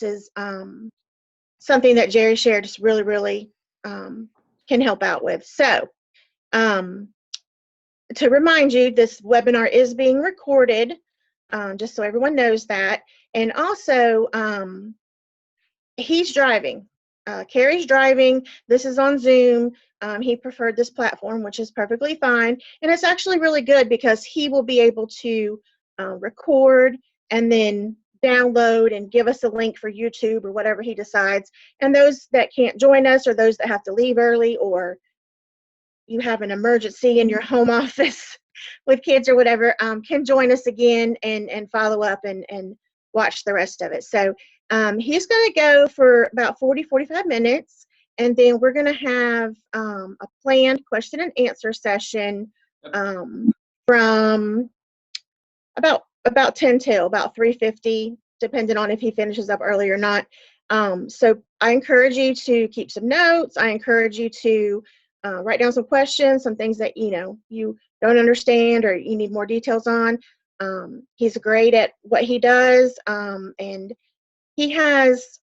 is something that Gerishare just really, really can help out with. So to remind you, this webinar is being recorded, just so everyone knows that. And also, he's driving. Carrie's driving. This is on Zoom. He preferred this platform, which is perfectly fine. And it's actually really good because he will be able to record and then download and give us a link for YouTube or whatever he decides. And those that can't join us, or those that have to leave early, or you have an emergency in your home office with kids or whatever, can join us again and follow up and watch the rest of it. So he's going to go for about 40-45 minutes, and then we're going to have a planned question and answer session from about 10 till about 3:50, depending on if he finishes up early or not. So I encourage you to keep some notes. I encourage you to write down some questions, some things that you don't understand or you need more details on. He's great at what he does, and he has,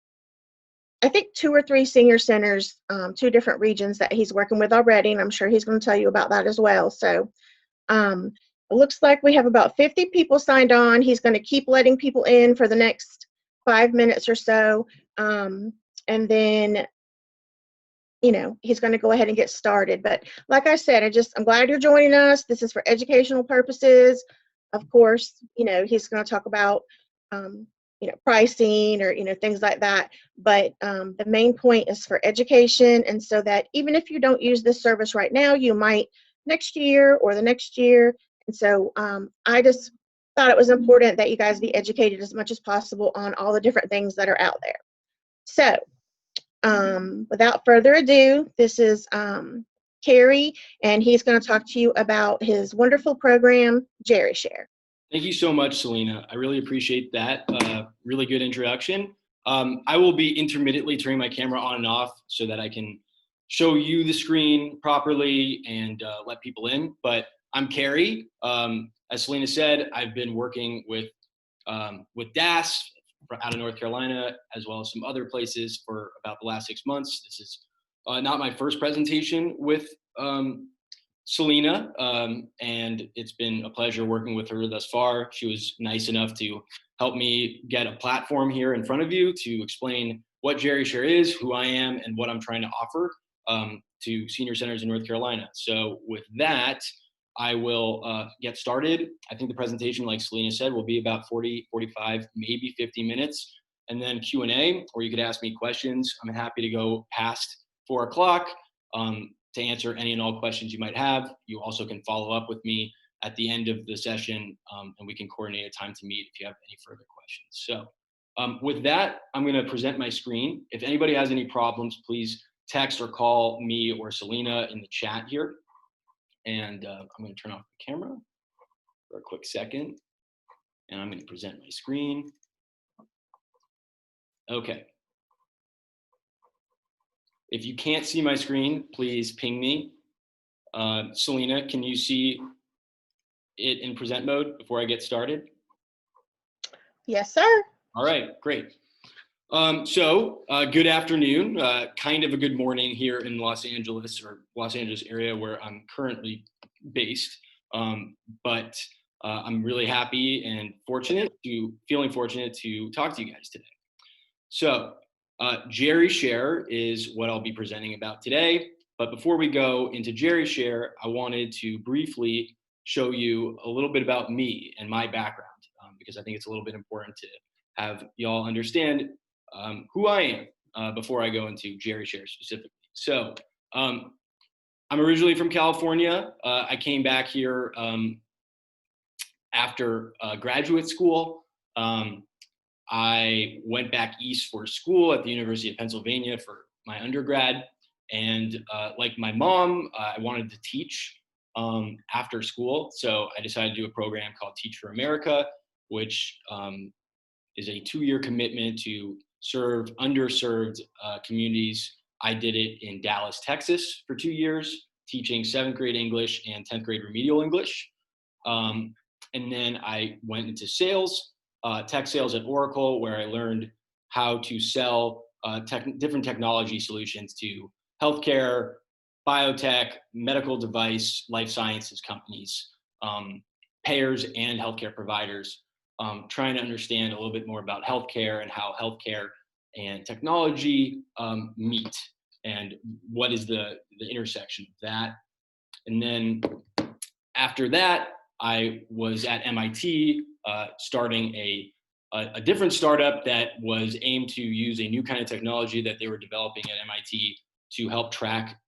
I think, 2 or 3 senior centers, 2 different regions that he's working with already, and I'm sure he's going to tell you about that as well. So it looks like we have about 50 people signed on. He's going to keep letting people in for the next 5 minutes or so, and then he's going to go ahead and get started. But like I said, I'm glad you're joining us. This is for educational purposes. Of course, he's going to talk about, pricing or, things like that. But the main point is for education. And so that even if you don't use this service right now, you might next year or the next year. And so I just thought it was important that you guys be educated as much as possible on all the different things that are out there. So without further ado, this is Carrie, and he's going to talk to you about his wonderful program, Gerishare. Thank you so much, Selena. I really appreciate that. Really good introduction. I will be intermittently turning my camera on and off so that I can show you the screen properly and let people in. But I'm Carrie. As Selena said, I've been working with DAAS out of North Carolina, as well as some other places for about the last 6 months. This is not my first presentation with Selena, and it's been a pleasure working with her thus far. She was nice enough to help me get a platform here in front of you to explain what Gerishare is, who I am, and what I'm trying to offer to senior centers in North Carolina. So with that, I will get started. I think the presentation, like Selena said, will be about 40, 45, maybe 50 minutes, and then Q&A, or you could ask me questions. I'm happy to go past 4 o'clock to answer any and all questions you might have. You also can follow up with me at the end of the session, and we can coordinate a time to meet if you have any further questions. So with that, I'm going to present my screen. If anybody has any problems, please text or call me or Selena in the chat here. And I'm going to turn off the camera for a quick second, and I'm going to present my screen. Okay. If you can't see my screen, please ping me. Selena, can you see it in present mode before I get started? Yes, sir. All right, great. Good afternoon, kind of a good morning here in Los Angeles area where I'm currently based. But I'm really happy and feeling fortunate to talk to you guys today. So Gerishare is what I'll be presenting about today. But before we go into Gerishare, I wanted to briefly show you a little bit about me and my background, because I think it's a little bit important to have y'all understand who I am before I go into Gerishare specifically. So I'm originally from California. I came back here after graduate school. I went back east for school at the University of Pennsylvania for my undergrad. And like my mom, I wanted to teach after school. So I decided to do a program called Teach for America, which is a 2-year commitment to serve underserved communities. I did it in Dallas, Texas for 2 years, teaching 7th grade English and 10th grade remedial English. And then I went into sales, tech sales at Oracle, where I learned how to sell different technology solutions to healthcare, biotech, medical device, life sciences companies, payers, and healthcare providers, trying to understand a little bit more about healthcare and how healthcare and technology meet, and what is the intersection of that. And then after that, I was at MIT starting a different startup that was aimed to use a new kind of technology that they were developing at MIT to help track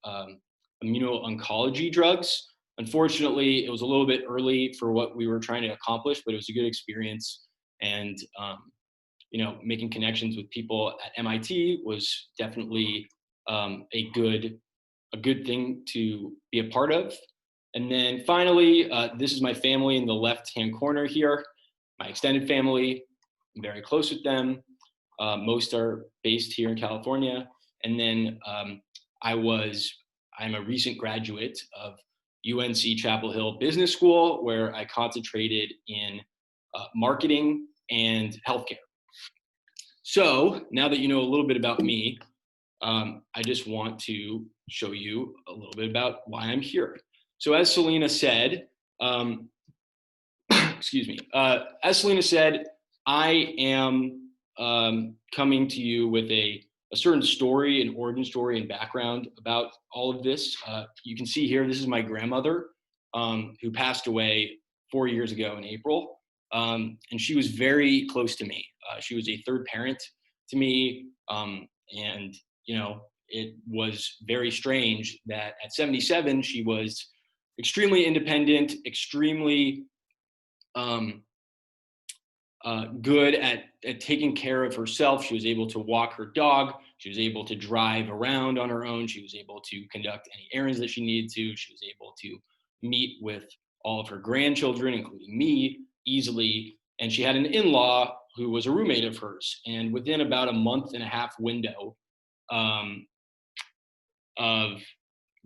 immuno-oncology drugs. Unfortunately, it was a little bit early for what we were trying to accomplish, but it was a good experience. And making connections with people at MIT was definitely a good thing to be a part of. And then finally, this is my family in the left-hand corner here, my extended family. I'm very close with them. Most are based here in California. And then I'm a recent graduate of UNC Chapel Hill Business School, where I concentrated in marketing and healthcare. So now that you know a little bit about me, I just want to show you a little bit about why I'm here. So as Selena said, excuse me, as Selena said, I am coming to you with a certain story, an origin story and background about all of this. You can see here, this is my grandmother who passed away 4 years ago in April. And she was very close to me. She was a third parent to me. And, it was very strange that at 77, she was extremely independent, extremely good at taking care of herself. She was able to walk her dog. She was able to drive around on her own. She was able to conduct any errands that she needed to. She was able to meet with all of her grandchildren, including me, easily. And she had an in-law who was a roommate of hers. And within about a month and a half window of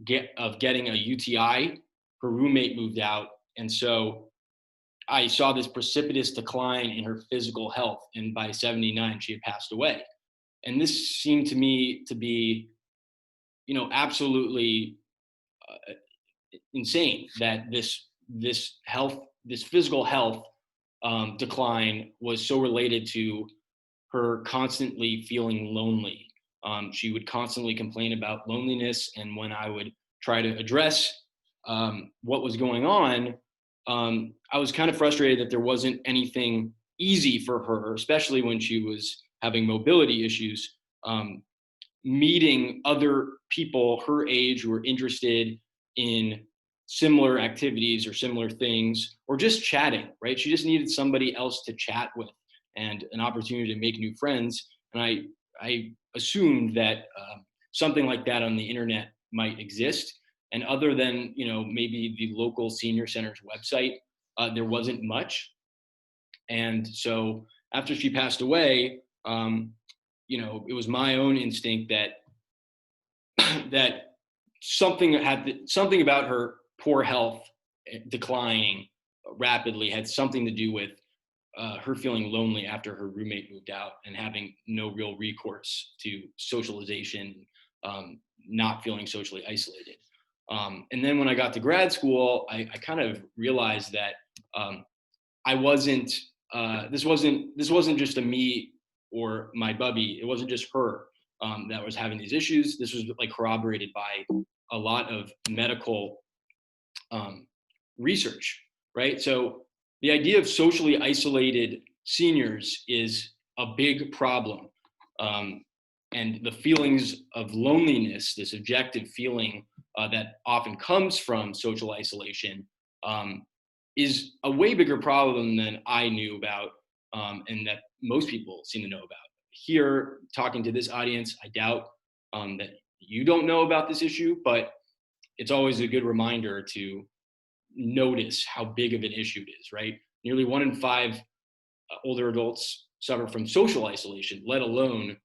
getting a UTI, her roommate moved out. And so I saw this precipitous decline in her physical health. And by 79, she had passed away. And this seemed to me to be, absolutely insane, that this physical health decline was so related to her constantly feeling lonely. She would constantly complain about loneliness. And when I would try to address what was going on, I was kind of frustrated that there wasn't anything easy for her, especially when she was having mobility issues, meeting other people her age who were interested in similar activities or similar things, or just chatting, right? She just needed somebody else to chat with and an opportunity to make new friends. And I assumed that something like that on the internet might exist. And other than, maybe the local senior center's website, there wasn't much. And so after she passed away, it was my own instinct that that something about her poor health declining rapidly had something to do with her feeling lonely after her roommate moved out and having no real recourse to socialization, not feeling socially isolated. And then when I got to grad school, I kind of realized that I wasn't. This wasn't just a me or my bubby. It wasn't just her that was having these issues. This was like corroborated by a lot of medical research, right? So the idea of socially isolated seniors is a big problem. And the feelings of loneliness, this objective feeling that often comes from social isolation, is a way bigger problem than I knew about, and that most people seem to know about. Here, talking to this audience, I doubt that you don't know about this issue, but it's always a good reminder to notice how big of an issue it is, right? Nearly 1 in 5 older adults suffer from social isolation, let alone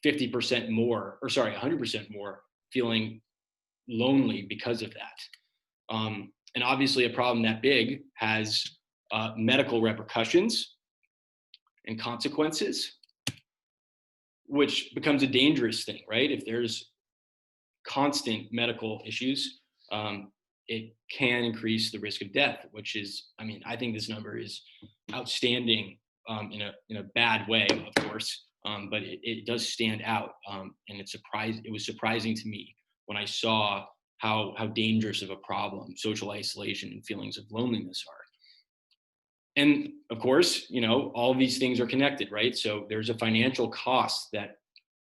50% more, or sorry, 100% more feeling lonely because of that. And obviously a problem that big has medical repercussions and consequences. which becomes a dangerous thing, right? If there's constant medical issues, it can increase the risk of death, which is, I mean, I think this number is outstanding, in a bad way, of course, but it does stand out, and it was surprising to me when I saw how dangerous of a problem social isolation and feelings of loneliness are. And of course, all of these things are connected, right? So there's a financial cost that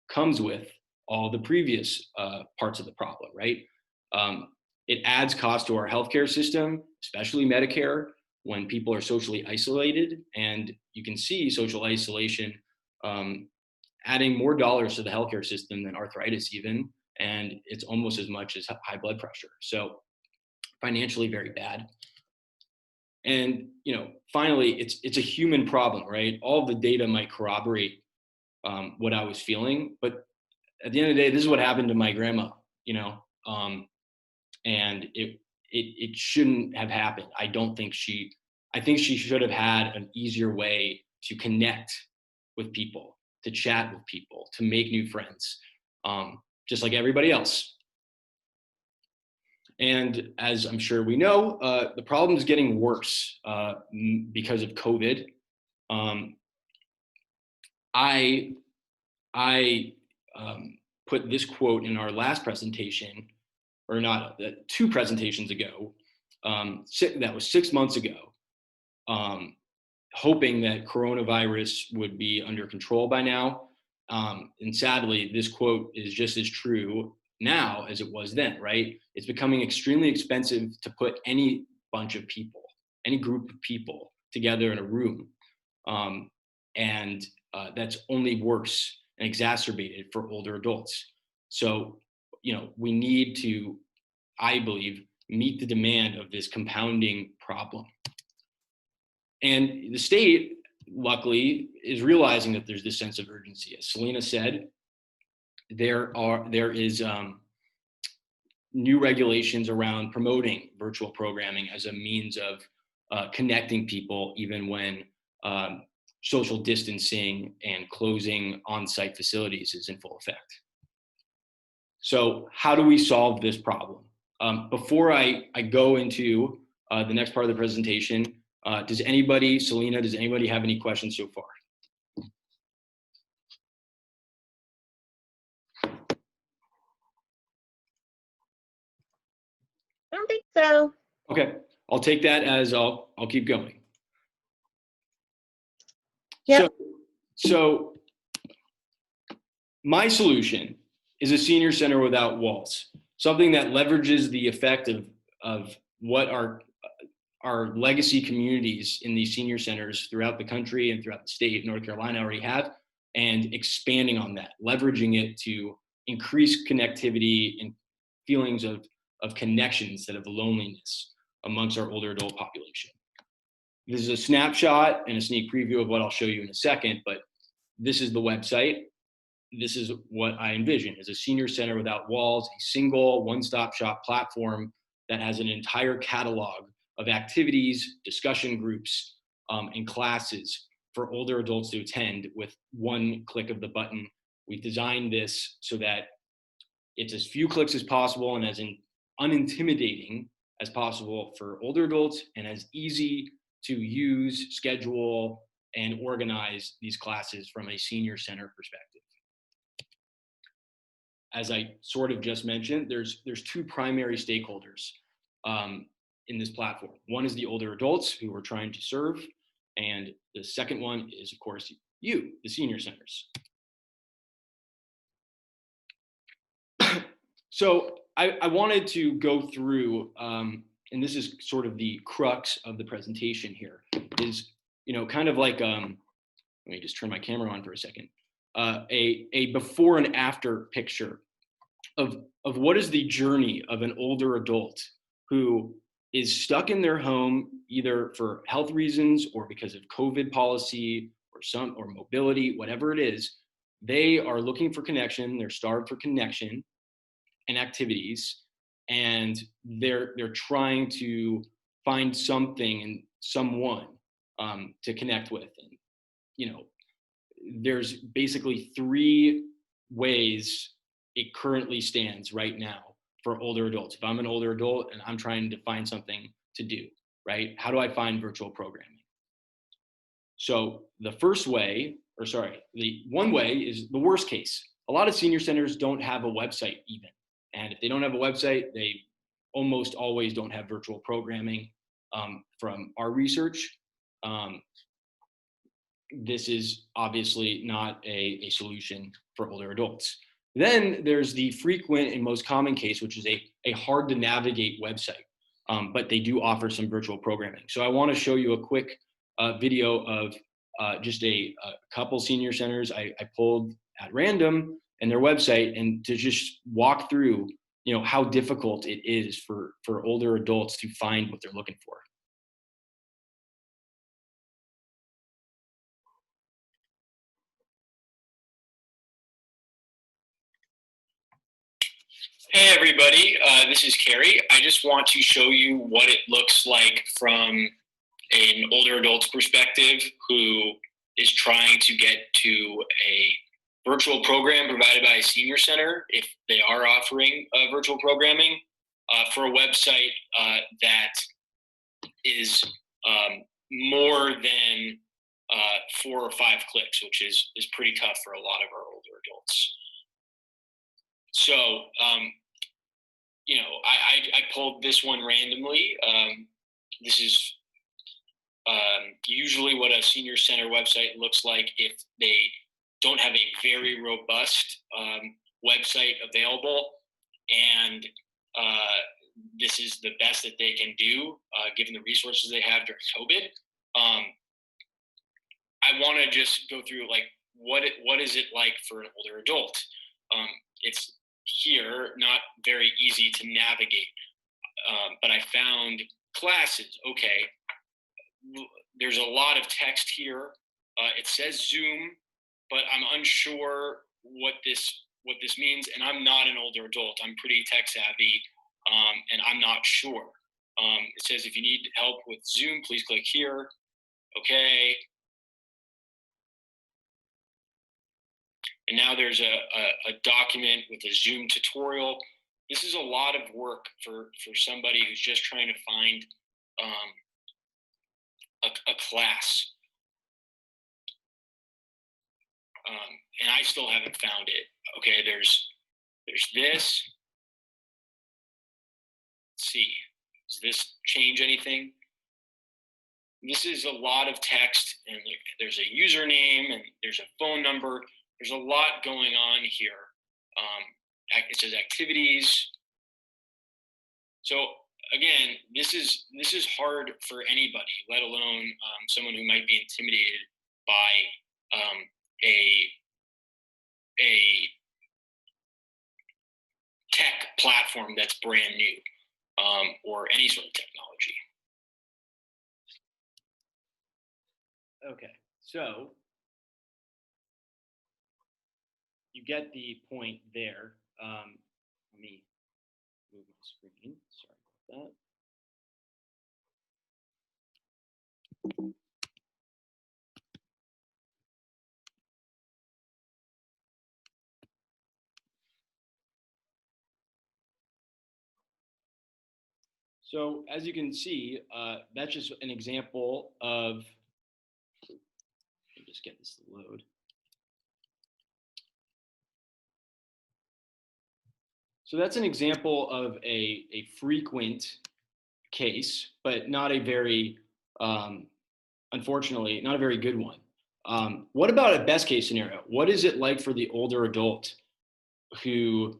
comes with all the previous parts of the problem, right? Um, it adds cost to our healthcare system, especially Medicare, when people are socially isolated. And you can see social isolation um, adding more dollars to the healthcare system than arthritis, even. And it's almost as much as high blood pressure. So financially, very bad. And finally, it's a human problem, right? All of the data might corroborate what I was feeling, but at the end of the day, this is what happened to my grandma, you know, um, and it shouldn't have happened. I think she should have had an easier way to connect with people, to chat with people, to make new friends, just like everybody else. And as I'm sure we know, the problem is getting worse because of COVID. Um, I I put this quote in our last presentation, or not, 2 presentations ago. That was 6 months ago, hoping that coronavirus would be under control by now. And sadly, this quote is just as true now as it was then, right? It's becoming extremely expensive to put any bunch of people, any group of people together in a room. Um, and that's only worse and exacerbated for older adults. So, we need to, I believe, meet the demand of this compounding problem. And the state, luckily, is realizing that there's this sense of urgency. As Selena said, there is new regulations around promoting virtual programming as a means of connecting people, even when social distancing and closing on-site facilities is in full effect. So how do we solve this problem? Before I go into the next part of the presentation, Selena, does anybody have any questions so far? I don't think so. Okay, I'll take that as I'll keep going. Yep. So my solution is a senior center without walls, something that leverages the effect of what our legacy communities in these senior centers throughout the country and throughout the state of North Carolina already have, and expanding on that, leveraging it to increase connectivity and feelings of connection instead of loneliness amongst our older adult population. This is a snapshot and a sneak preview of what I'll show you in a second, but this is the website. This is what I envision as a senior center without walls, a single one-stop shop platform that has an entire catalog of activities, discussion groups, and classes for older adults to attend with one click of the button. We've designed this so that it's as few clicks as possible and as unintimidating as possible for older adults, and as easy to use, schedule, and organize these classes from a senior center perspective. As I sort of just mentioned, there's 2 primary stakeholders in this platform. One is the older adults who we're trying to serve, and the second one is, of course, you, the senior centers. So I wanted to go through, and this is sort of the crux of the presentation here, is, kind of like, let me just turn my camera on for a second, a before and after picture of what is the journey of an older adult who is stuck in their home, either for health reasons or because of COVID policy or mobility, whatever it is. They are looking for connection. They're starved for connection and activities, and they're trying to find something and someone to connect with. And there's basically 3 ways it currently stands right now for older adults. If I'm an older adult and I'm trying to find something to do, right? How do I find virtual programming? So the first way, or sorry, the one way is the worst case. A lot of senior centers don't have a website even. And if they don't have a website, they almost always don't have virtual programming. From our research, this is obviously not a solution for older adults. Then there's the frequent and most common case, which is a hard to navigate website, but they do offer some virtual programming. So I want to show you a quick video of just a couple senior centers I pulled at random and their website, and to just walk through, how difficult it is for older adults to find what they're looking for. Hey everybody, this is Carrie. I just want to show you what it looks like from an older adult's perspective who is trying to get to a virtual program provided by a senior center, if they are offering virtual programming, for a website that is more than 4 or 5 clicks, which is pretty tough for a lot of our older adults. So, I pulled this one randomly. This is usually what a senior center website looks like if they don't have a very robust website available, and this is the best that they can do given the resources they have during COVID. I want to just go through like what is it like for an older adult. It's here not very easy to navigate, but I found classes. Okay, there's a lot of text here. It says Zoom, but I'm unsure what this means, and I'm not an older adult. I'm pretty tech savvy, and I'm not sure. It says if you need help with Zoom, please click here. Okay. And now there's a document with a Zoom tutorial. This is a lot of work for somebody who's just trying to find a class. And I still haven't found it. Okay, there's this. Let's see, does this change anything? This is a lot of text, and there's a username, and there's a phone number. There's a lot going on here. It says activities. So again, this is hard for anybody, let alone someone who might be intimidated by a tech platform that's brand new, or any sort of technology. Okay, so you get the point there. Let me move my screen. Sorry about that. So as you can see, that's just an example of, let me just get this to load. So that's an example of a frequent case, but not a very, unfortunately, not a very good one. What about a best case scenario? What is it like for the older adult who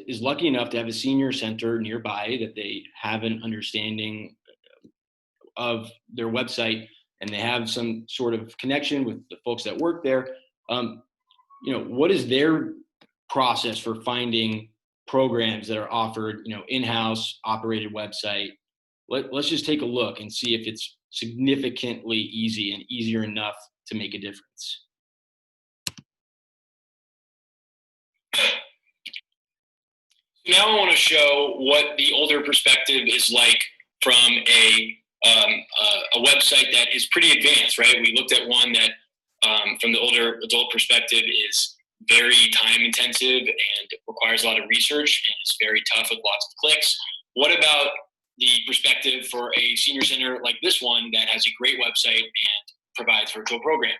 is lucky enough to have a senior center nearby that they have an understanding of their website, and they have some sort of connection with the folks that work there? What is their process for finding programs that are offered, in-house operated website? Let's just take a look and see if it's significantly easy and easier enough to make a difference. Now I want to show what the older perspective is like from a website that is pretty advanced, right? We looked at one that from the older adult perspective is very time intensive and requires a lot of research and is very tough with lots of clicks. What about the perspective for a senior center like this one that has a great website and provides virtual programming?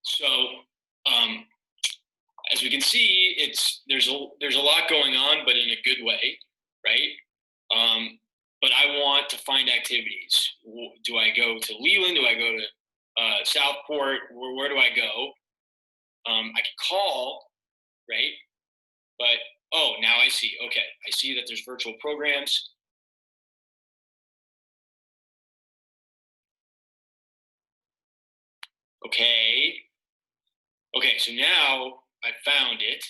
So, as we can see, there's a lot going on, but in a good way, right? But I want to find activities. Do I go to Leland? Do I go to Southport? Where do I go? I can call, right? But oh, now I see. Okay, I see that there's virtual programs. Okay. Okay, so now I found it.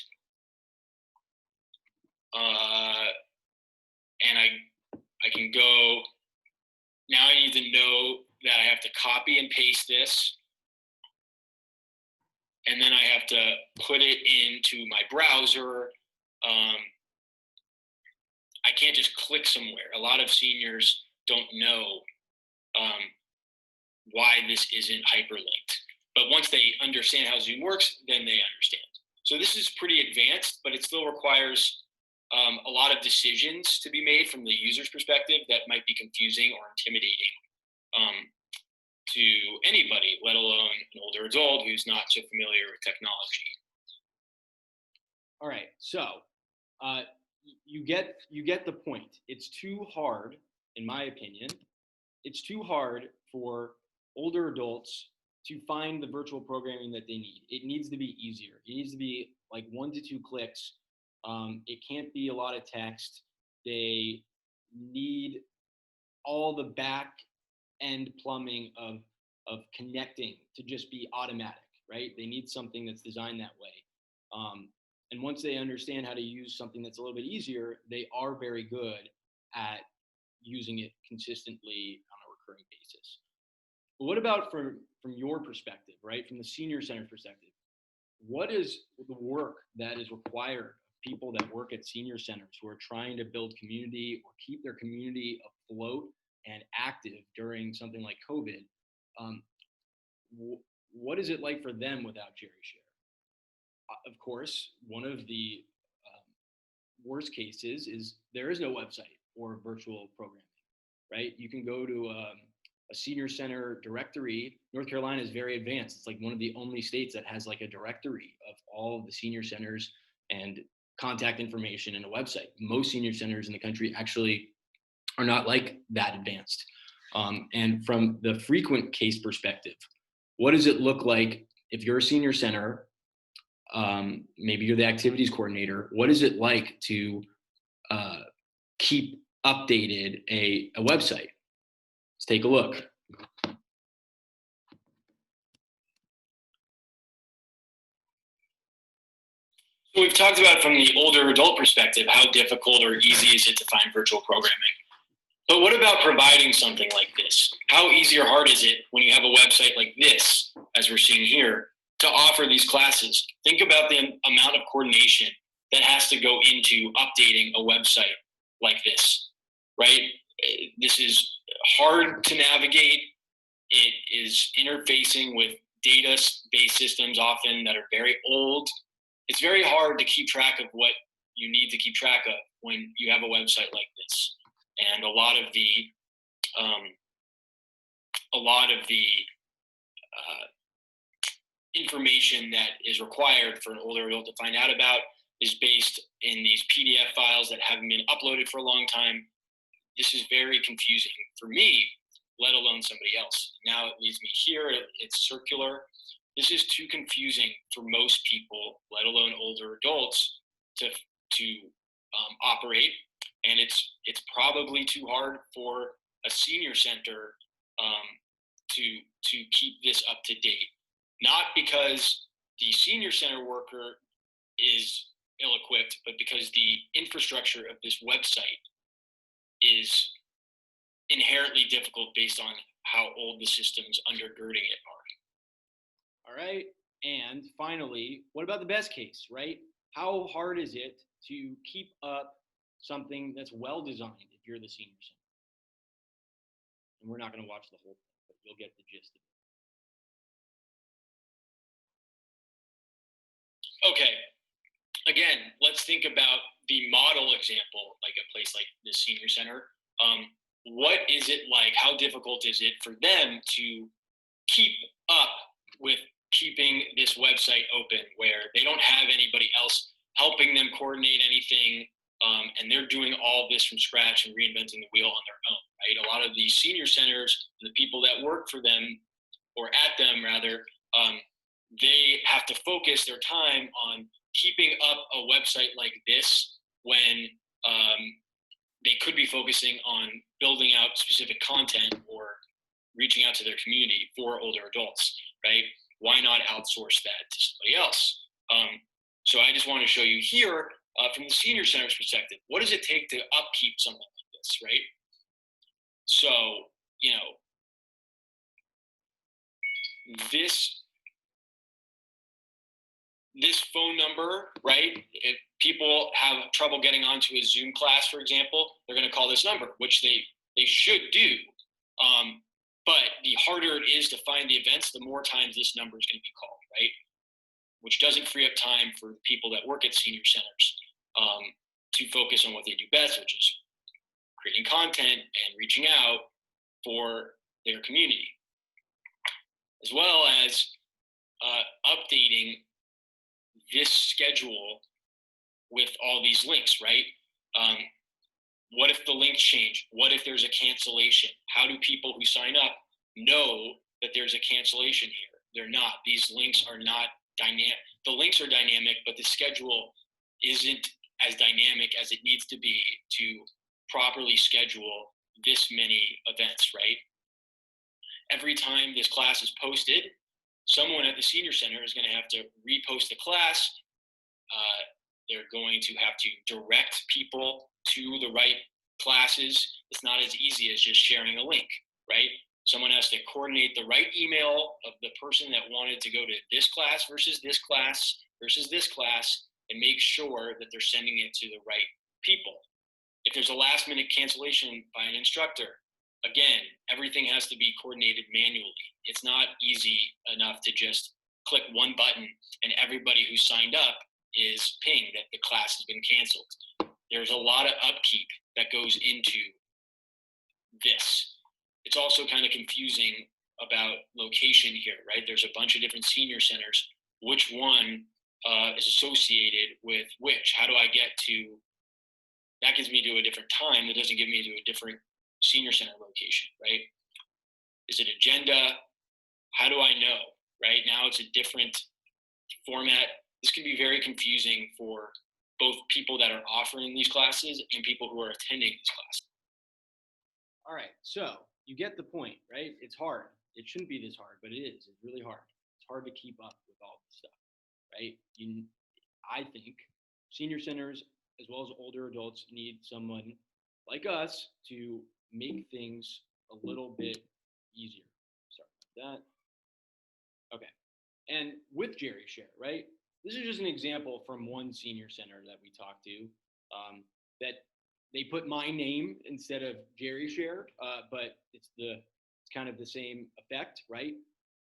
And I can go, now I need to know that I have to copy and paste this. And then I have to put it into my browser. I can't just click somewhere. A lot of seniors don't know why this isn't hyperlinked. But once they understand how Zoom works, then they understand. So this is pretty advanced, but it still requires a lot of decisions to be made from the user's perspective that might be confusing or intimidating to anybody, let alone an older adult who's not so familiar with technology. All right, so you get the point. It's too hard, in my opinion. It's too hard for older adults to find the virtual programming that they need. It needs to be easier. It needs to be like 1 to 2 clicks. It can't be a lot of text. They need all the back end plumbing of connecting to just be automatic, right? They need something that's designed that way. And once they understand how to use something that's a little bit easier, they are very good at using it consistently on a recurring basis. But what about from your perspective, right? From the senior center perspective, what is the work that is required of people that work at senior centers who are trying to build community or keep their community afloat and active during something like COVID? What is it like for them without Gerishare? Of course, one of the worst cases is there is no website or virtual programming, right? You can go to a senior center directory. North Carolina is very advanced. It's like one of the only states that has like a directory of all of the senior centers and contact information and a website. Most senior centers in the country actually are not like that advanced. And from the frequent case perspective, what does it look like if you're a senior center? Maybe you're the activities coordinator. What is it like to keep updated a website? Let's take a look. So we've talked about from the older adult perspective, how difficult or easy is it to find virtual programming? But what about providing something like this? How easy or hard is it when you have a website like this, as we're seeing here, to offer these classes? Think about the amount of coordination that has to go into updating a website like this, right? This is hard to navigate. It is interfacing with data-based systems often that are very old. It's very hard to keep track of what you need to keep track of when you have a website like this. And a lot of the information that is required for an older adult to find out about is based in these PDF files that haven't been uploaded for a long time. This is very confusing for me, let alone somebody else. Now it leads me here. It's circular. This is too confusing for most people, let alone older adults, to operate. And it's probably too hard for a senior center to keep this up to date. Not because the senior center worker is ill-equipped, but because the infrastructure of this website is inherently difficult based on how old the systems undergirding it are. All right. And finally, what about the best case, right? How hard is it to keep up something that's well designed if you're the senior center? And we're not going to watch the whole thing, but you'll get the gist of it. Okay. Again, let's think about the model example, like a place like the senior center. What is it like? How difficult is it for them to keep up with keeping this website open where they don't have anybody else helping them coordinate anything, and they're doing all this from scratch and reinventing the wheel on their own, right? A lot of these senior centers, the people that work for them or at them rather, they have to focus their time on keeping up a website like this when um, they could be focusing on building out specific content or reaching out to their community for older adults, right? Why not outsource that to somebody else? So I just want to show you here from the senior center's perspective, what does it take to upkeep something like this, right? So, you know, this phone number, right? If people have trouble getting onto a Zoom class, for example, they're going to call this number, which they should do. But the harder it is to find the events, the more times this number is going to be called, right? Which doesn't free up time for people that work at senior centers to focus on what they do best, which is creating content and reaching out for their community, as well as updating this schedule with all these links, right? What if the links change? What if there's a cancellation? How do people who sign up know that there's a cancellation here? They're not. These links are not dynamic. The links are dynamic, but the schedule isn't as dynamic as it needs to be to properly schedule this many events, right? Every time this class is posted, someone at the senior center is going to have to repost the class. They're going to have to direct people to the right classes. It's not as easy as just sharing a link, right? Someone has to coordinate the right email of the person that wanted to go to this class versus this class versus this class, and make sure that they're sending it to the right people. If there's a last minute cancellation by an instructor, again, everything has to be coordinated manually. It's not easy enough to just click one button and everybody who signed up is pinged that the class has been canceled. There's a lot of upkeep that goes into this. It's also kind of confusing about location here, right? There's a bunch of different senior centers. Which one is associated with which? How do I get to, that gives me to a different time. That doesn't give me to a different senior center location, right? Is it agenda? How do I know, right? Now it's a different format. This can be very confusing for both people that are offering these classes and people who are attending these classes. All right, so you get the point, right? It's hard. It shouldn't be this hard, but it is. It's really hard. It's hard to keep up with all this stuff, right? I think senior centers, as well as older adults, need someone like us to make things a little bit easier. Sorry about that. Okay. And with Gerishare, right? This is just an example from one senior center that we talked to, that they put my name instead of Gerishare, but it's kind of the same effect, right?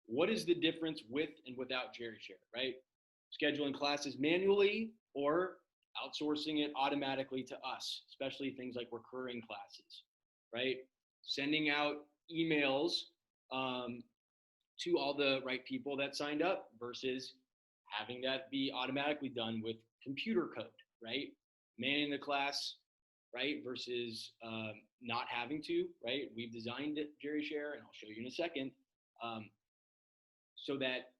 What is the difference with and without Gerishare, right? Scheduling classes manually or outsourcing it automatically to us, especially things like recurring classes, right? Sending out emails to all the right people that signed up versus having that be automatically done with computer code, right? Manning the class, right? Versus not having to, right? We've designed it, Gerishare, and I'll show you in a second, so that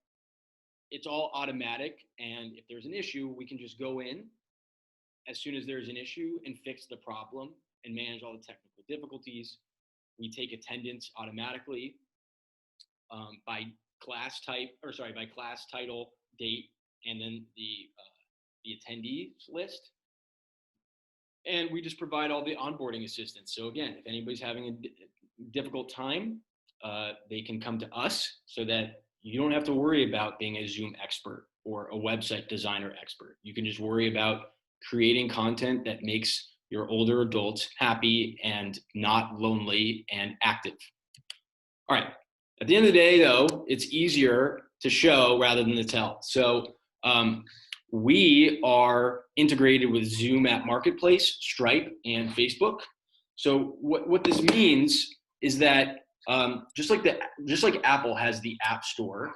it's all automatic. And if there's an issue, we can just go in as soon as there's an issue and fix the problem and manage all the technical difficulties. We take attendance automatically by class title, date, and then the attendees list. And we just provide all the onboarding assistance. So again, if anybody's having a difficult time, they can come to us so that you don't have to worry about being a Zoom expert or a website designer expert. You can just worry about creating content that makes your older adults happy and not lonely and active. All right. At the end of the day, though, it's easier to show rather than to tell. So We are integrated with Zoom App Marketplace, Stripe, and Facebook. So what this means is that just like Apple has the App Store,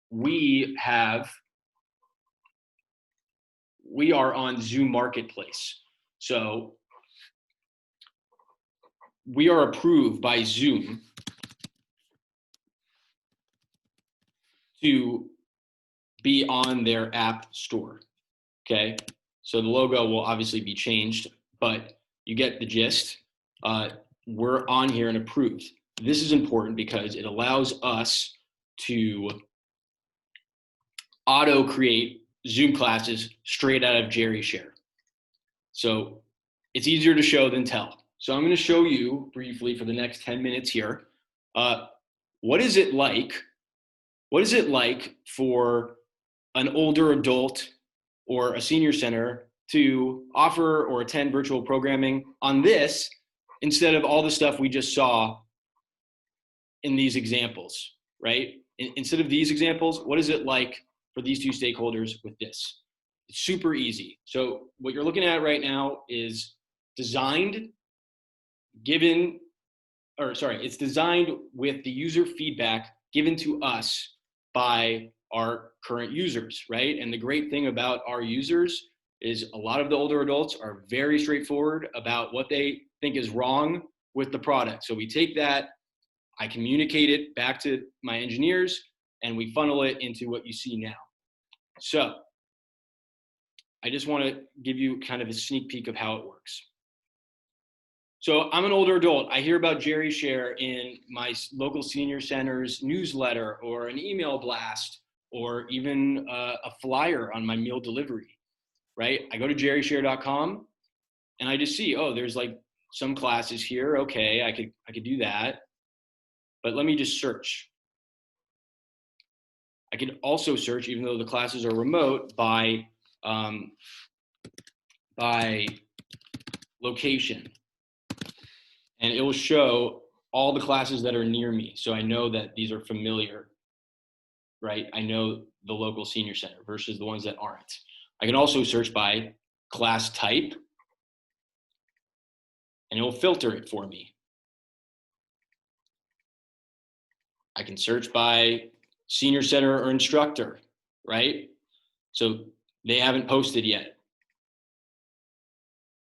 we are on Zoom Marketplace. So we are approved by Zoom to be on their app store. Okay, so the logo will obviously be changed, but you get the gist. We're on here and approved. This is important because it allows us to auto create Zoom classes straight out of Gerishare. So it's easier to show than tell. So I'm going to show you briefly for the next 10 minutes here. What is it like? What is it like for an older adult or a senior center to offer or attend virtual programming on this instead of all the stuff we just saw in these examples, right? Instead of these examples, what is it like for these two stakeholders with this? It's super easy. So what you're looking at right now is designed it's designed with the user feedback given to us by our current users, right? And the great thing about our users is a lot of the older adults are very straightforward about what they think is wrong with the product. So we take that, I communicate it back to my engineers, and we funnel it into what you see now. So I just want to give you kind of a sneak peek of how it works. So I'm an older adult. I hear about Gerishare in my local senior center's newsletter or an email blast or even a flyer on my meal delivery, right? I go to gerishare.com and I just see, oh, there's like some classes here. Okay, I could do that. But let me just search. I could also search, even though the classes are remote, by location. And it will show all the classes that are near me. So I know that these are familiar, right? I know the local senior center versus the ones that aren't. I can also search by class type, and it will filter it for me. I can search by senior center or instructor, right? So they haven't posted yet,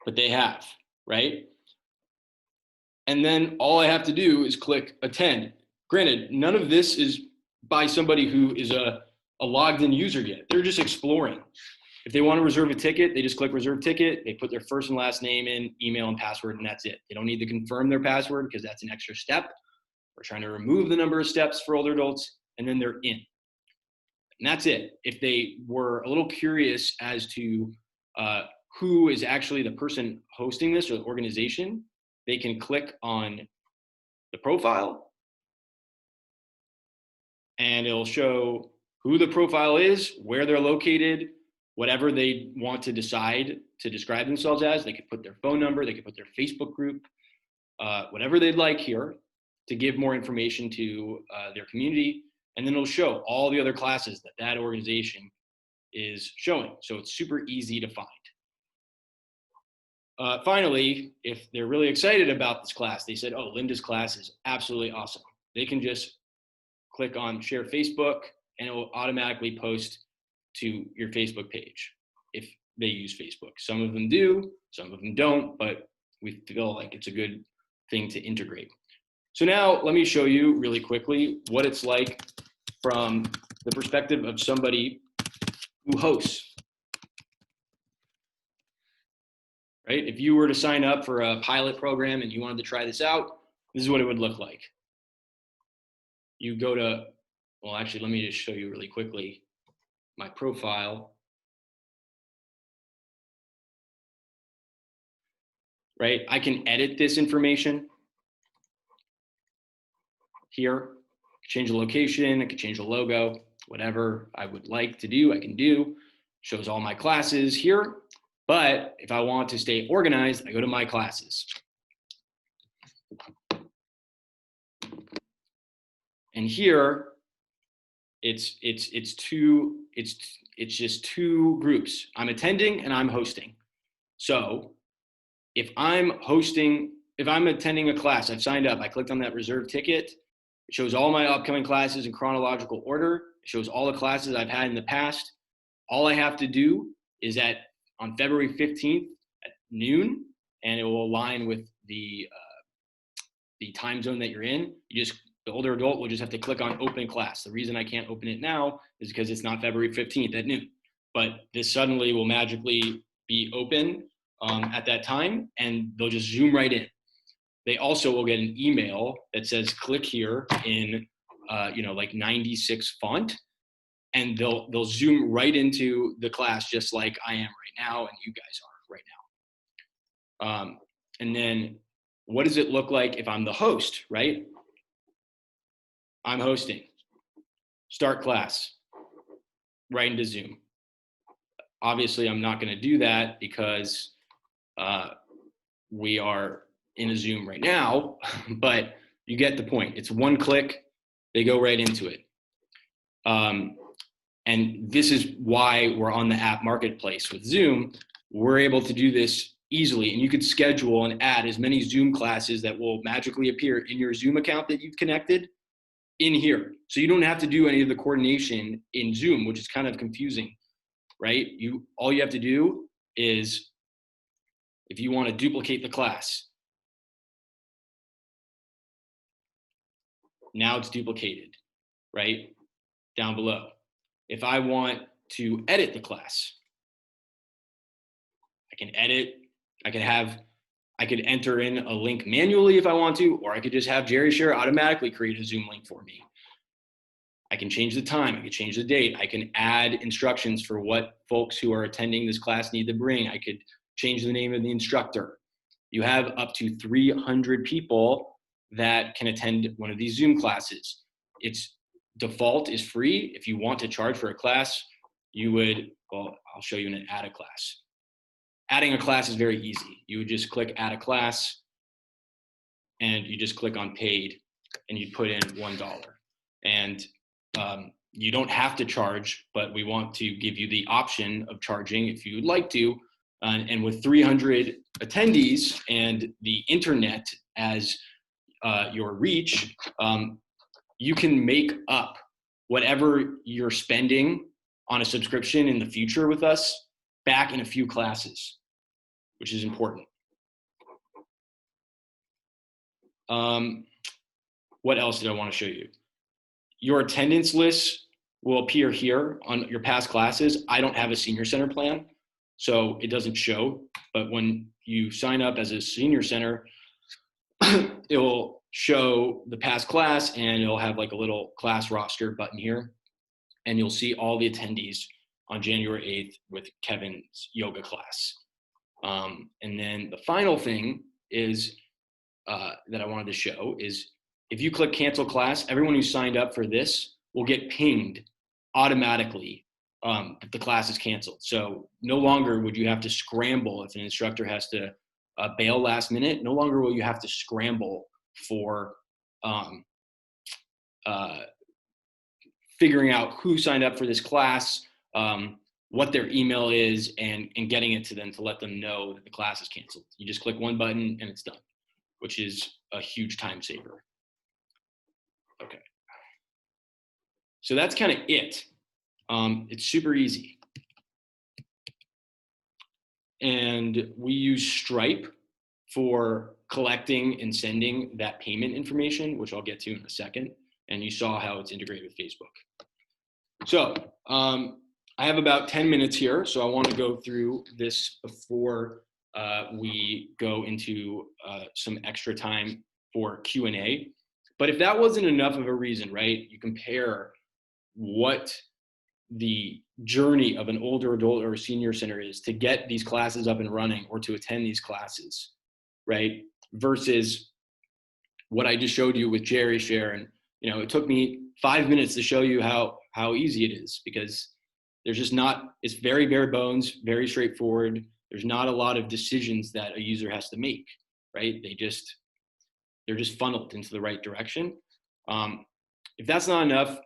but they have, right? And then all I have to do is click attend. Granted, none of this is by somebody who is a logged in user yet. They're just exploring. If they want to reserve a ticket, they just click reserve ticket. They put their first and last name in, email and password, and that's it. They don't need to confirm their password because that's an extra step. We're trying to remove the number of steps for older adults, and then they're in. And that's it. If they were a little curious as to who is actually the person hosting this or the organization, they can click on the profile and it'll show who the profile is, where they're located, whatever they want to decide to describe themselves as. They could put their phone number, they could put their Facebook group, whatever they'd like here to give more information to their community. And then it'll show all the other classes that that organization is showing. So it's super easy to find. Finally, if they're really excited about this class, they said, oh, Linda's class is absolutely awesome. They can just click on share Facebook and it will automatically post to your Facebook page if they use Facebook. Some of them do, some of them don't, but we feel like it's a good thing to integrate. So now let me show you really quickly what it's like from the perspective of somebody who hosts. Right? If you were to sign up for a pilot program and you wanted to try this out, this is what it would look like. You go to, well, actually, let me just show you really quickly my profile. Right? I can edit this information here, change the location, I could change the logo, whatever I would like to do, I can do. Shows all my classes here. But if I want to stay organized, I go to my classes. And here, It's just two groups. I'm attending and I'm hosting. So if I'm attending a class, I've signed up, I clicked on that reserve ticket. It shows all my upcoming classes in chronological order. It shows all the classes I've had in the past. All I have to do is on February 15th at noon, and it will align with the time zone that you're in. The older adult will just have to click on open class. The reason I can't open it now is because it's not February 15th at noon. But this suddenly will magically be open at that time, and they'll just zoom right in. They also will get an email that says click here in like 96 font, and they'll zoom right into the class just like I am right now and you guys are right now. And then what does it look like if I'm the host, right? I'm hosting, start class, right into Zoom. Obviously, I'm not going to do that because we are in a Zoom right now, but you get the point. It's one click, they go right into it. And this is why we're on the app marketplace with Zoom. We're able to do this easily, and you could schedule and add as many Zoom classes that will magically appear in your Zoom account that you've connected in here. So you don't have to do any of the coordination in Zoom, which is kind of confusing, right? All you have to do is, if you want to duplicate the class, now it's duplicated, right? Down below. If I want to edit the class, I can edit, I could enter in a link manually if I want to, or I could just have Gerishare automatically create a Zoom link for me. I can change the time, I can change the date, I can add instructions for what folks who are attending this class need to bring. I could change the name of the instructor. You have up to 300 people that can attend one of these Zoom classes. Its default is free. If you want to charge for a class, I'll show you an add a class. Adding a class is very easy. You would just click add a class and you just click on paid and you put in $1. And you don't have to charge, but we want to give you the option of charging if you would like to. And with 300 attendees and the internet as your reach, you can make up whatever you're spending on a subscription in the future with us back in a few classes, which is important. What else did I want to show you? Your attendance list will appear here on your past classes. I don't have a senior center plan, so it doesn't show. But when you sign up as a senior center, it will show the past class and it'll have like a little class roster button here. And you'll see all the attendees on January 8th with Kevin's yoga class. And then the final thing is that I wanted to show is if you click cancel class, everyone who signed up for this will get pinged automatically that the class is canceled. So no longer would you have to scramble if an instructor has to bail last minute. No longer will you have to scramble for figuring out who signed up for this class, what their email is, and getting it to them to let them know that the class is canceled. You just click one button and it's done, which is a huge time saver. Okay. So that's kind of it. It's super easy. And we use Stripe for collecting and sending that payment information, which I'll get to in a second. And you saw how it's integrated with Facebook. So I have about 10 minutes here, so I want to go through this before we go into some extra time for Q&A. But if that wasn't enough of a reason, right, you compare what the journey of an older adult or a senior center is to get these classes up and running or to attend these classes, right, versus what I just showed you with Gerishare. And, you know, it took me 5 minutes to show you how easy it is, because there's just not, it's very bare bones, very straightforward. There's not a lot of decisions that a user has to make, right? They're just funneled into the right direction. If that's not enough,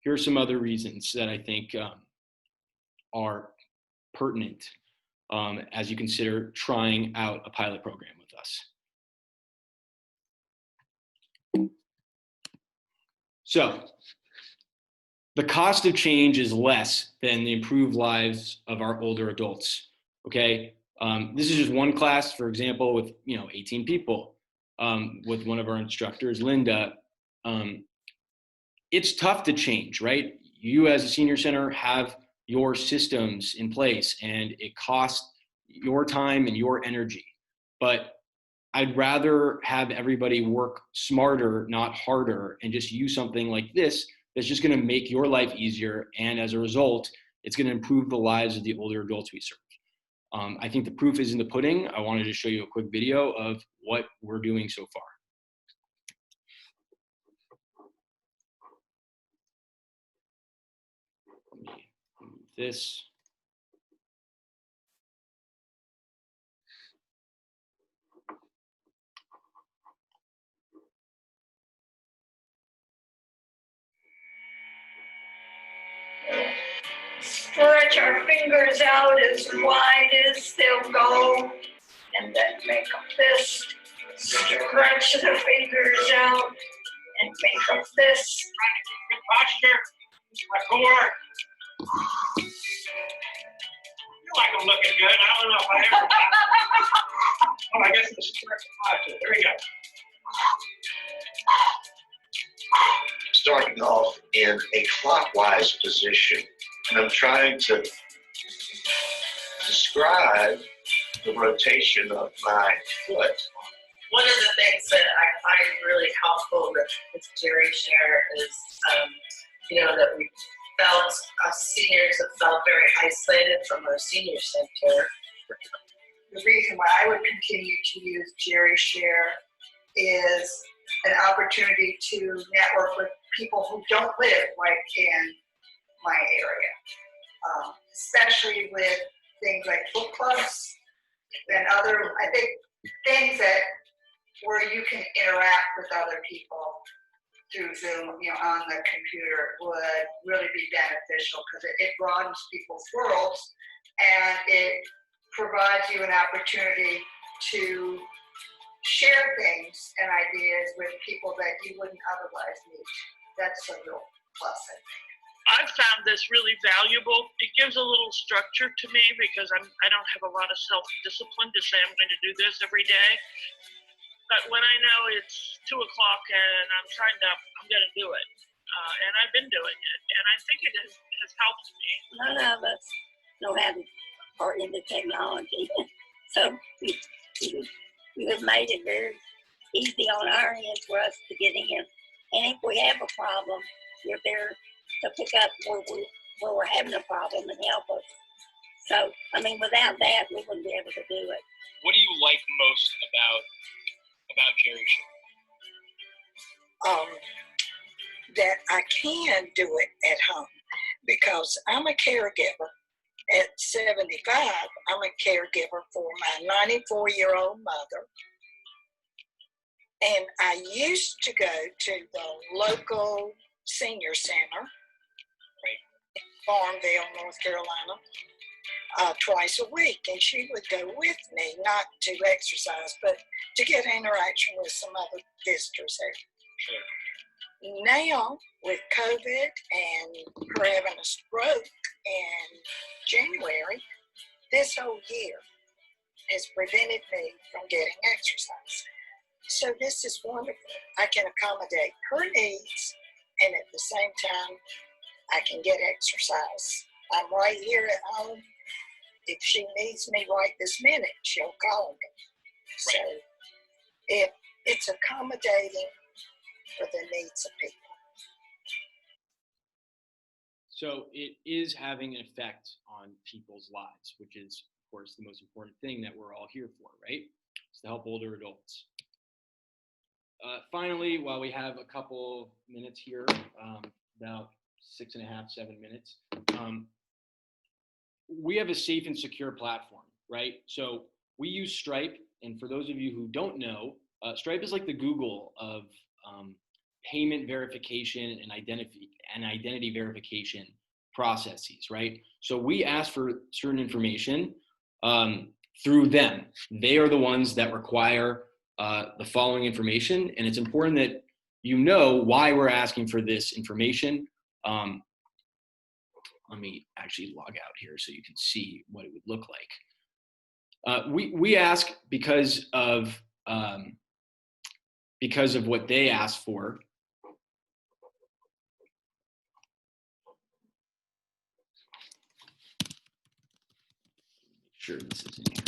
here are some other reasons that I think are pertinent as you consider trying out a pilot program with us. So, the cost of change is less than the improved lives of our older adults. Okay, this is just one class, for example, with 18 people, with one of our instructors, Linda. It's tough to change, right? You as a senior center have your systems in place, and it costs your time and your energy. But I'd rather have everybody work smarter, not harder, and just use something like this that's just going to make your life easier. And as a result, it's going to improve the lives of the older adults we serve. I think the proof is in the pudding. I wanted to show you a quick video of what we're doing so far. Let me move this. Stretch our fingers out as wide as they'll go, and then make a fist. Stretch the fingers out and make a fist. Good posture, my core. You like I'm looking good. I don't know if I ever. Oh, I guess it's stretch posture. There we go. Starting off in a clockwise position, and I'm trying to describe the rotation of my foot. One of the things that I find really helpful with Gerishare is, that we felt, us seniors have felt very isolated from our senior center. The reason why I would continue to use Gerishare is an opportunity to network with people who don't live in my area, especially with things like book clubs and other, I think, things where you can interact with other people through Zoom, on the computer would really be beneficial because it broadens people's worlds and it provides you an opportunity to share things and ideas with people that you wouldn't otherwise meet. That's a real plus, I think. I've found this really valuable. It gives a little structure to me because I don't have a lot of self-discipline to say I'm going to do this every day. But when I know it's 2 o'clock and I'm going to do it. And I've been doing it. And I think it has helped me. None of us know how to are into technology. So we have made it very easy on our end for us to get in. And if we have a problem, you're there to pick up where we're having a problem and help us. So, without that, we wouldn't be able to do it. What do you like most about Gerishare? That I can do it at home because I'm a caregiver. At 75, I'm a caregiver for my 94-year-old mother. And I used to go to the local senior center in Farmville, North Carolina, twice a week. And she would go with me, not to exercise, but to get interaction with some other visitors there. Sure. Now, with COVID and her having a stroke in January, this whole year has prevented me from getting exercise. So this is wonderful. I can accommodate her needs, and at the same time, I can get exercise. I'm right here at home. If she needs me right this minute, she'll call me. Right. So it's accommodating for the needs of people. So it is having an effect on people's lives, which is, of course, the most important thing that we're all here for, right? It's to help older adults. Finally, while we have a couple minutes here, about 6.5, 7 minutes, we have a safe and secure platform, right? So we use Stripe, and for those of you who don't know, Stripe is like the Google of payment verification and identity verification processes, right? So we ask for certain information through them. They are the ones that require the following information, and it's important that you know why we're asking for this information. Let me actually log out here so you can see what it would look like. We ask because of what they asked for. Make sure this is in here.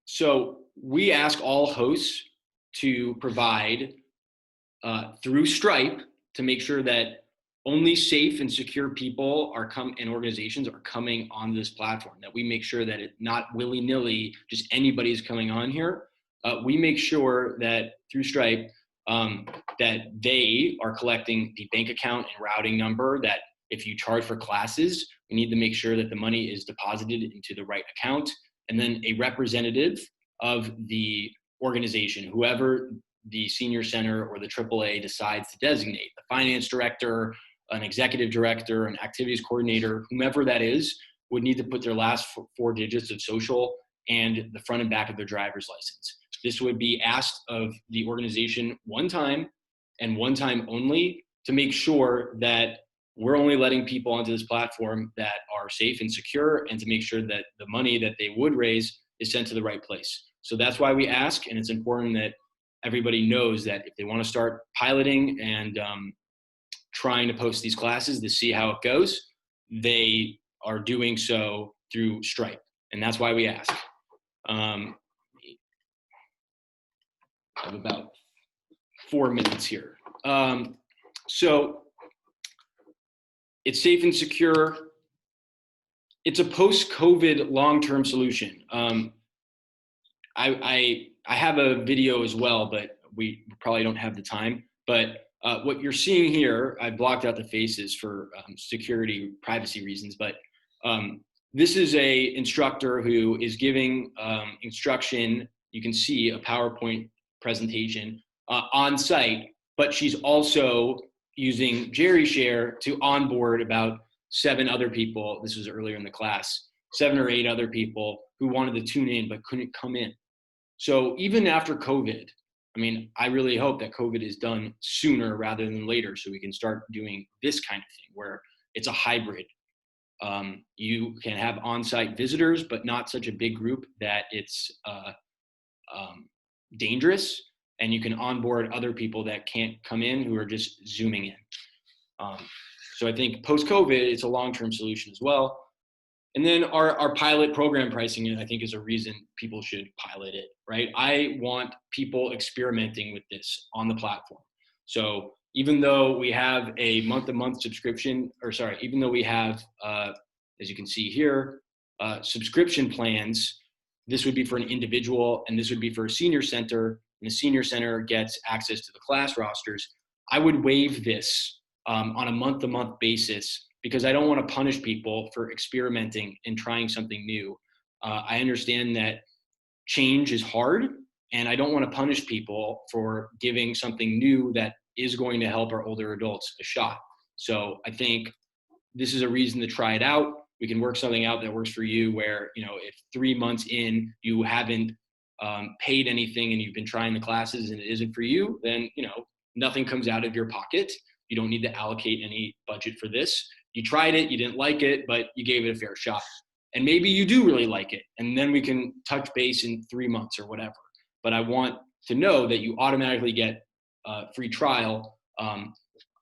So we ask all hosts to provide through Stripe to make sure that only safe and secure people and organizations are coming on this platform, that we make sure that it's not willy-nilly, just anybody's coming on here. We make sure that through Stripe that they are collecting the bank account and routing number, that if you charge for classes, we need to make sure that the money is deposited into the right account, and then a representative of the organization, whoever the senior center or the AAA decides to designate, the finance director, an executive director, an activities coordinator, whomever that is, would need to put their last 4 digits of social and the front and back of their driver's license. This would be asked of the organization one time and one time only to make sure that we're only letting people onto this platform that are safe and secure, and to make sure that the money that they would raise is sent to the right place. So that's why we ask, and it's important that everybody knows that if they want to start piloting and trying to post these classes to see how it goes, they are doing so through Stripe, and that's why we ask. I have about 4 minutes here. So it's safe and secure. It's a post-COVID long-term solution. I have a video as well, but we probably don't have the time. But what you're seeing here, I blocked out the faces for security, privacy reasons, but this is a instructor who is giving instruction. You can see a PowerPoint presentation on site, but she's also using Gerishare to onboard about 7 other people. This was earlier in the class, 7 or 8 other people who wanted to tune in but couldn't come in. So even after COVID, I mean, I really hope that COVID is done sooner rather than later, so we can start doing this kind of thing where it's a hybrid. You can have on-site visitors, but not such a big group that it's dangerous, and you can onboard other people that can't come in who are just zooming in. So I think post-COVID, it's a long-term solution as well. And then our pilot program pricing, I think, is a reason people should pilot it, right? I want people experimenting with this on the platform. So even though we have a month-to-month subscription, even though we have, as you can see here, subscription plans, this would be for an individual and this would be for a senior center, and the senior center gets access to the class rosters. I would waive this on a month-to-month basis, because I don't want to punish people for experimenting and trying something new. I understand that change is hard, and I don't want to punish people for giving something new that is going to help our older adults a shot. So I think this is a reason to try it out. We can work something out that works for you, where, you know, if 3 months in you haven't paid anything and you've been trying the classes and it isn't for you, then, you know, nothing comes out of your pocket. You don't need to allocate any budget for this. You tried it, you didn't like it, but you gave it a fair shot. And maybe you do really like it, and then we can touch base in 3 months or whatever. But I want to know that you automatically get a free trial,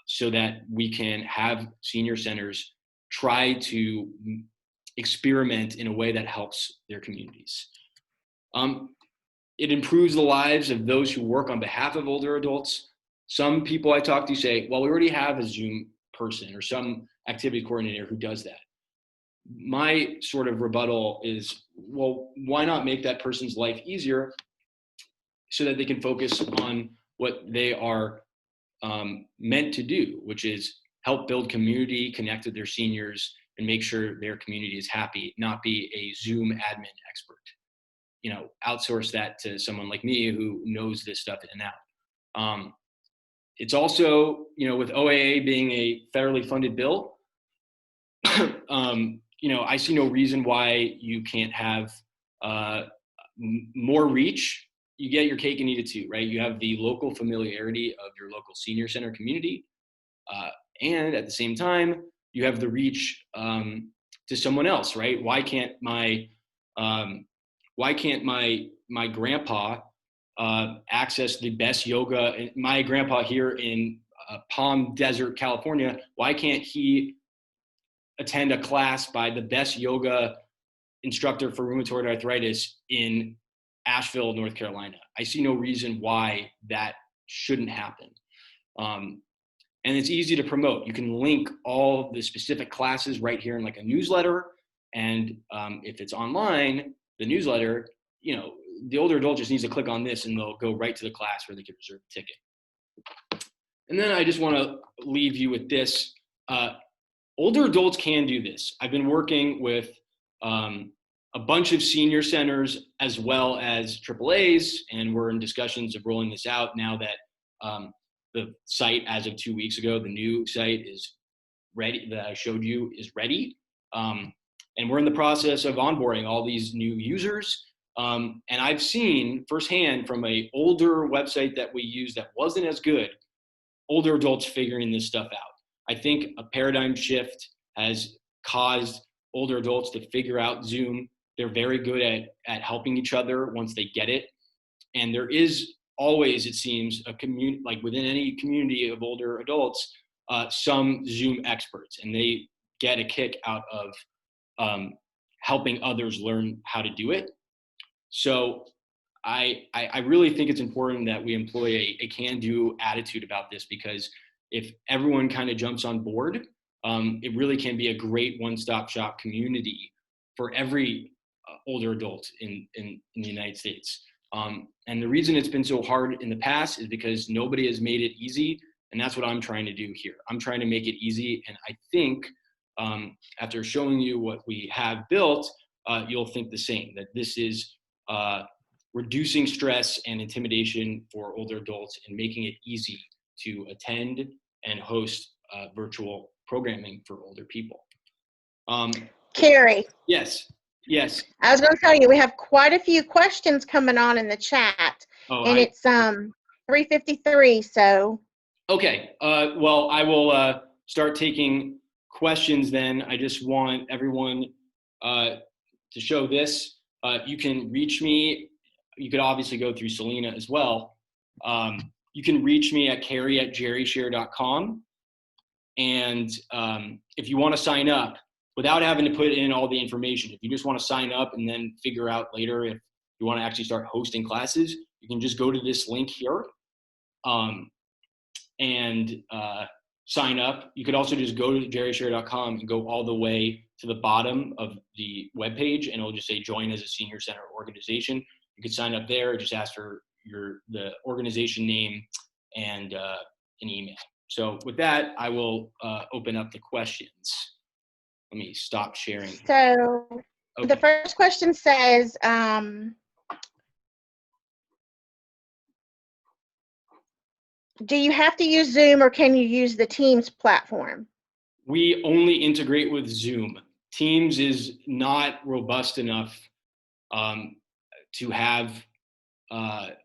so that we can have senior centers try to experiment in a way that helps their communities. It improves the lives of those who work on behalf of older adults. Some people I talk to say, well, we already have a Zoom person or some activity coordinator who does that. My sort of rebuttal is, well, why not make that person's life easier so that they can focus on what they are meant to do, which is help build community, connect with their seniors, and make sure their community is happy, not be a Zoom admin expert. Outsource that to someone like me who knows this stuff in and out. It's also, with OAA being a federally funded bill, I see no reason why you can't have more reach. You get your cake and eat it too, right? You have the local familiarity of your local senior center community. And at the same time, you have the reach to someone else, right? Why can't my grandpa access the best yoga? My grandpa here in Palm Desert, California, why can't he attend a class by the best yoga instructor for rheumatoid arthritis in Asheville, North Carolina? I see no reason why that shouldn't happen. And it's easy to promote. You can link all the specific classes right here in like a newsletter. And if it's online, the newsletter, the older adult just needs to click on this and they'll go right to the class where they can reserve a ticket. And then I just want to leave you with this. Older adults can do this. I've been working with a bunch of senior centers as well as AAAs, and we're in discussions of rolling this out now that the site, as of 2 weeks ago, the new site is ready, that I showed you is ready. And we're in the process of onboarding all these new users. And I've seen firsthand from an older website that we used that wasn't as good, older adults figuring this stuff out. I think a paradigm shift has caused older adults to figure out Zoom. They're very good at helping each other once they get it. And there is always, it seems, a community, like within any community of older adults, some Zoom experts, and they get a kick out of helping others learn how to do it. So I really think it's important that we employ a can-do attitude about this, because if everyone kind of jumps on board, it really can be a great one-stop shop community for every older adult in the United States. And the reason it's been so hard in the past is because nobody has made it easy. And that's what I'm trying to do here. I'm trying to make it easy. And I think after showing you what we have built, you'll think the same, that this is reducing stress and intimidation for older adults and making it easy to attend and host virtual programming for older people. Carrie. Yes. I was going to tell you, we have quite a few questions coming on in the chat, and it's 3:53. So. Okay. Well, I will start taking questions then. I just want everyone to show this. You can reach me. You could obviously go through Selena as well. You can reach me at carrie@gerishare.com. And if you want to sign up, without having to put in all the information, if you just want to sign up and then figure out later if you want to actually start hosting classes, you can just go to this link here and sign up. You could also just go to gerishare.com and go all the way to the bottom of the webpage, and it'll just say join as a senior center organization. You could sign up there, just ask for the organization name and an email. So with that, I will open up the questions. Let me stop sharing. So okay. The first question says, do you have to use Zoom or can you use the Teams platform? We only integrate with Zoom. Teams is not robust enough to have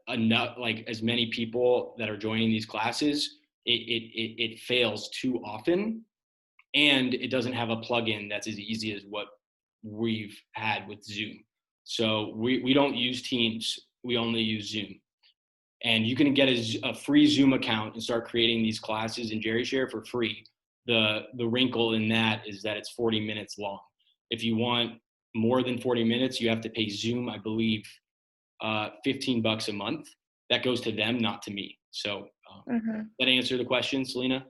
enough, like as many people that are joining these classes. It fails too often, and it doesn't have a plugin that's as easy as what we've had with Zoom. So we don't use Teams, we only use Zoom. And you can get a free Zoom account and start creating these classes in Gerishare for free. The wrinkle in that is that it's 40 minutes long. If you want more than 40 minutes, you have to pay Zoom, I believe, $15 a month. That goes to them, not to me. So that answer the question, Selena?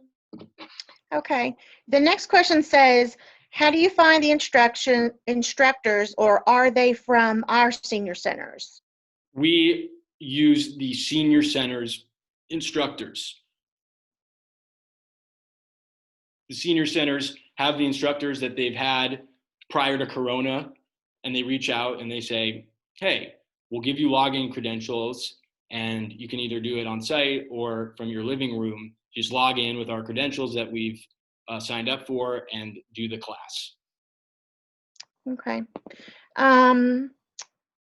Okay. The next question says, how do you find the instructors, or are they from our senior centers? We use the senior centers instructors. The senior centers have the instructors that they've had prior to Corona, and they reach out and they say, hey, we'll give you login credentials, and you can either do it on site or from your living room. Just log in with our credentials that we've signed up for and do the class. Okay. And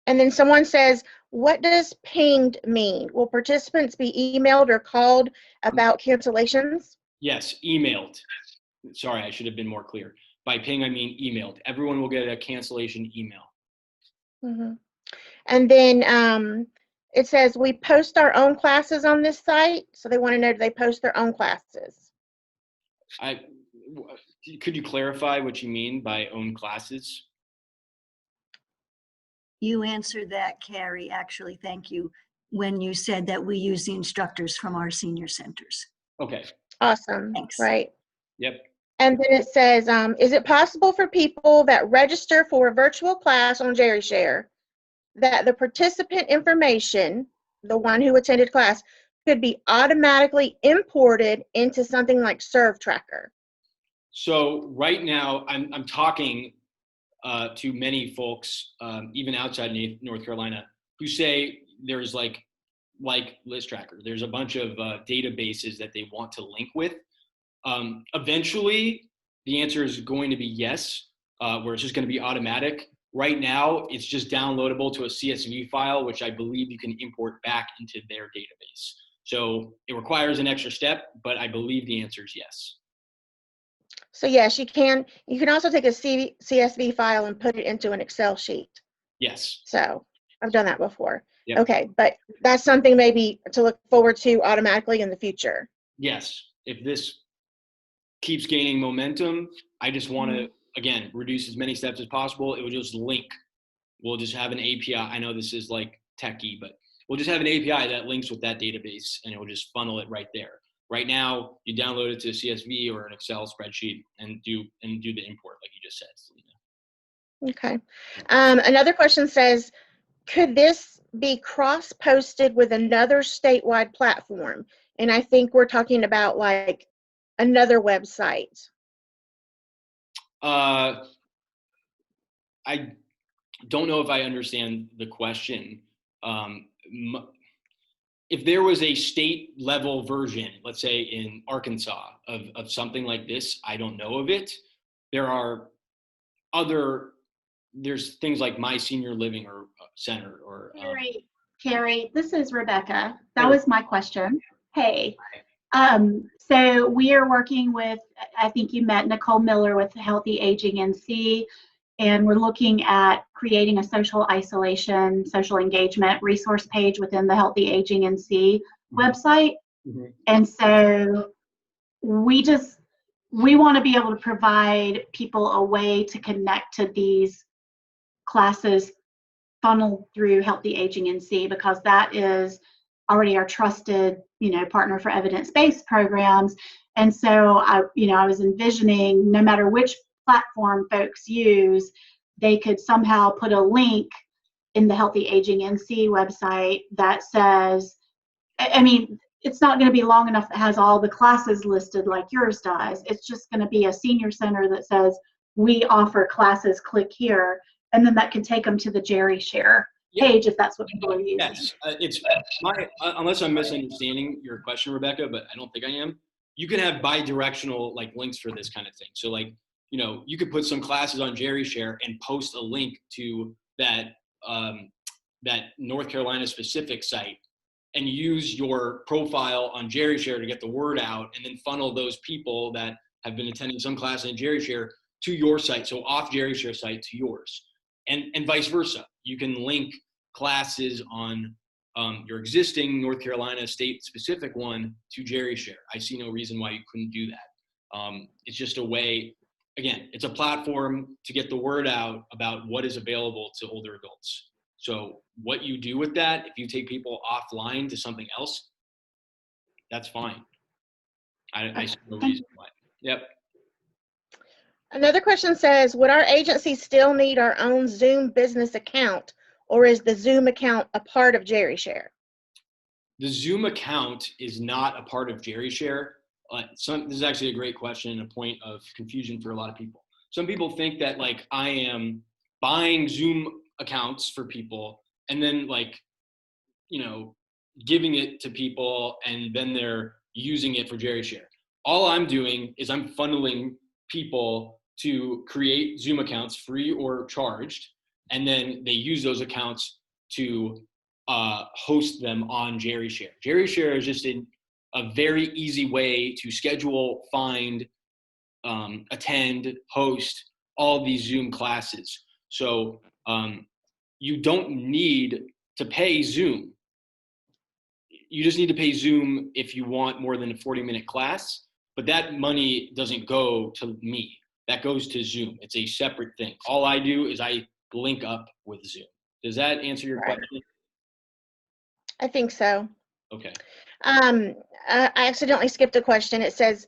then someone says, what does pinged mean? Will participants be emailed or called about cancellations? Yes, emailed. Sorry, I should have been more clear. By ping, I mean emailed. Everyone will get a cancellation email. Mm-hmm. And then it says, we post our own classes on this site. So they want to know, do they post their own classes? Could you clarify what you mean by own classes? You answered that, Carrie, actually, thank you, when you said that we use the instructors from our senior centers. Okay. Awesome. Thanks. Right. Yep. And then it says, is it possible for people that register for a virtual class on Gerishare that the participant information, the one who attended class, could be automatically imported into something like Serve Tracker? So right now, I'm talking to many folks, even outside North Carolina, who say there's like List Tracker. There's a bunch of databases that they want to link with. Eventually, the answer is going to be yes, where it's just going to be automatic. Right now, it's just downloadable to a CSV file, which I believe you can import back into their database. So it requires an extra step, but I believe the answer is yes. So yes, you can also take a CSV file and put it into an Excel sheet. Yes. So I've done that before. Yep. Okay, but that's something maybe to look forward to automatically in the future. Yes. If this keeps gaining momentum, I just want to, again, reduce as many steps as possible. It will just link. We'll just have an API. I know this is like techie, but we'll just have an API that links with that database, and it will just funnel it right there. Right now, you download it to a CSV or an Excel spreadsheet and do the import, like you just said, Selena. Okay. Another question says, could this be cross-posted with another statewide platform? And I think we're talking about like another website. I don't know if I understand the question. If there was a state level version, let's say in Arkansas, of something like this, I don't know of it. There's things like My Senior Living or Center or. Carrie, this is Rebecca. That was my question. Hey. So we are working with, I think you met Nicole Miller with Healthy Aging NC, and we're looking at creating a social isolation, social engagement resource page within the Healthy Aging NC website. Mm-hmm. And so we want to be able to provide people a way to connect to these classes funneled through Healthy Aging NC, because that is already our trusted, partner for evidence-based programs. And so I was envisioning, no matter which platform folks use, they could somehow put a link in the Healthy Aging NC website that says, it's not going to be long enough that has all the classes listed like yours does. It's just going to be a senior center that says, we offer classes, click here, and then that can take them to the Gerishare page if that's what people are using. Yes, it's unless I'm misunderstanding your question, Rebecca, but I don't think I am. You can have bi-directional links for this kind of thing. So you could put some classes on Gerishare and post a link to that North Carolina specific site, and use your profile on Gerishare to get the word out, and then funnel those people that have been attending some class in Gerishare to your site. So off Gerishare site to yours, and vice versa. You can link classes on your existing North Carolina state specific one to Gerishare. I see no reason why you couldn't do that. It's just a way, again, it's a platform to get the word out about what is available to older adults. So what you do with that, if you take people offline to something else, that's fine. I see no reason why. Yep. Another question says, would our agency still need our own Zoom business account, or is the Zoom account a part of Gerishare? The Zoom account is not a part of Gerishare. this is actually a great question and a point of confusion for a lot of people. Some people think that like I am buying Zoom accounts for people and then like, you know, giving it to people and then they're using it for Gerishare. All I'm doing is I'm funneling people to create Zoom accounts, free or charged, and then they use those accounts to host them on Gerishare. Gerishare is just a very easy way to schedule, find, attend, host all these Zoom classes. So you don't need to pay Zoom. You just need to pay Zoom if you want more than a 40-minute class, but that money doesn't go to me. That goes to Zoom. It's a separate thing. All I do is I link up with Zoom. Does that answer your question? I think so. Okay. I accidentally skipped a question. It says,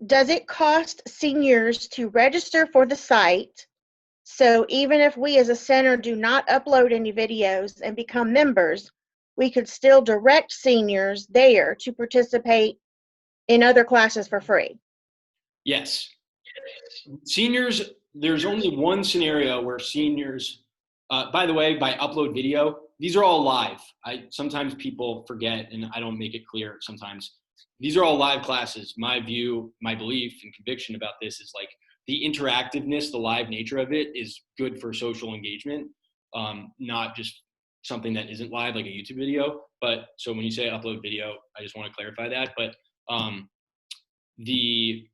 does it cost seniors to register for the site? So even if we as a center do not upload any videos and become members, we could still direct seniors there to participate in other classes for free. Yes. Seniors, there's only one scenario where seniors, by the way, by upload video, these are all live. Sometimes people forget and I don't make it clear sometimes. These are all live classes. My view, my belief and conviction about this is like the interactiveness, the live nature of it is good for social engagement, not just something that isn't live like a YouTube video. But so when you say upload video, I just want to clarify that. But the